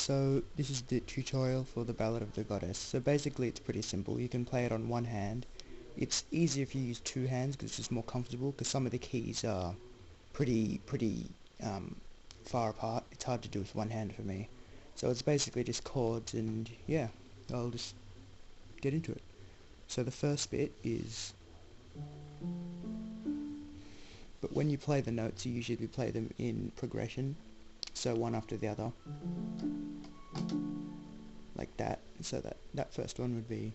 So this is the tutorial for the Ballad of the Goddess. So basically it's pretty simple. You can play it on one hand. It's easier if you use two hands because it's just more comfortable, because some of the keys are pretty far apart. It's hard to do with one hand for me. So it's basically just chords, and yeah, I'll just get into it. So the first bit is, but when you play the notes you usually play them in progression, so one after the other, like that. So that first one would be,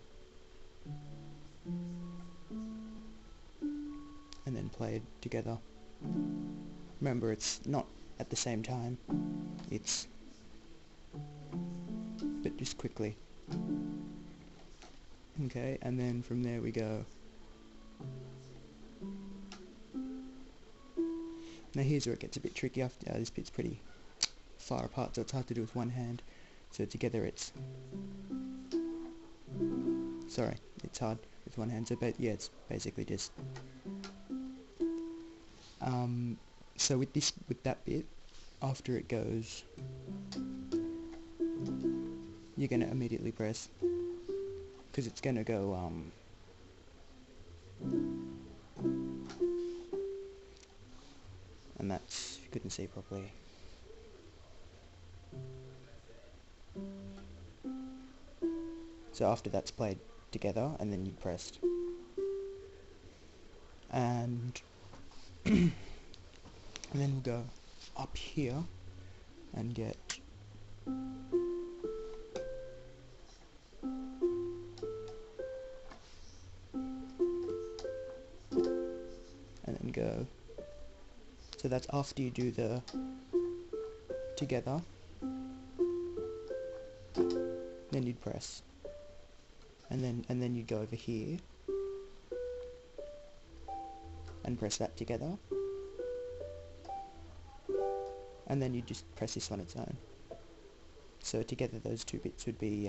and then played together. Remember, it's not at the same time, it's, but just quickly. Okay, and then from there we go. Now here's where it gets a bit tricky. After this bit's pretty far apart, so it's hard to do with one hand. So together it's, sorry, it's hard with one hand. So yeah, it's basically just so with that bit, after it goes, you're gonna immediately press, because it's gonna go and that's, if you couldn't see properly, so after that's played together, and then you pressed, and and then we'll go up here and get and then go, so that's after you do the together, then you'd press, and then you'd go over here and press that together, and then you just press this on its own. So together those two bits would be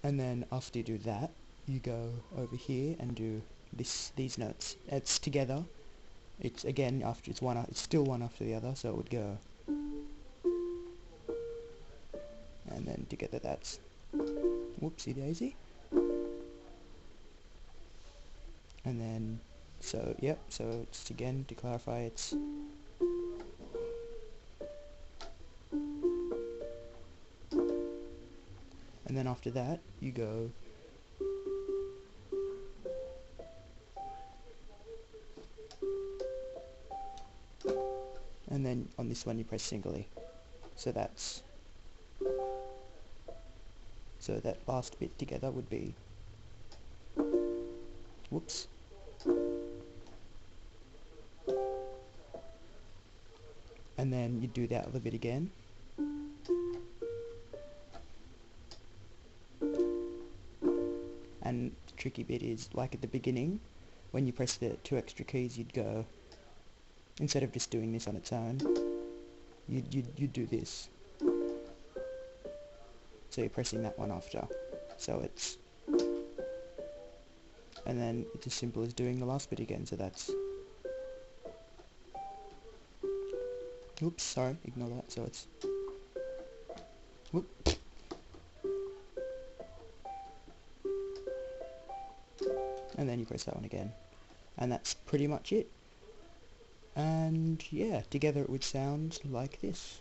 and then after you do that, you go over here and do these notes. It's together. It's again after it's still one after the other, so it would go, and then together that's, whoopsie daisy. And then, so, yep, so it's, again, to clarify, it's, and then after that, you go, and then on this one you press singly. So that's, so that last bit together would be, whoops, and then you do that other bit again, and the tricky bit is, like at the beginning, when you press the two extra keys, you'd go, instead of just doing this on its own, you'd do this, so you're pressing that one after, so it's, and then it's as simple as doing the last bit again, so that's, oops, sorry, ignore that, so it's, whoop, and then you press that one again, and that's pretty much it. And yeah, together it would sound like this.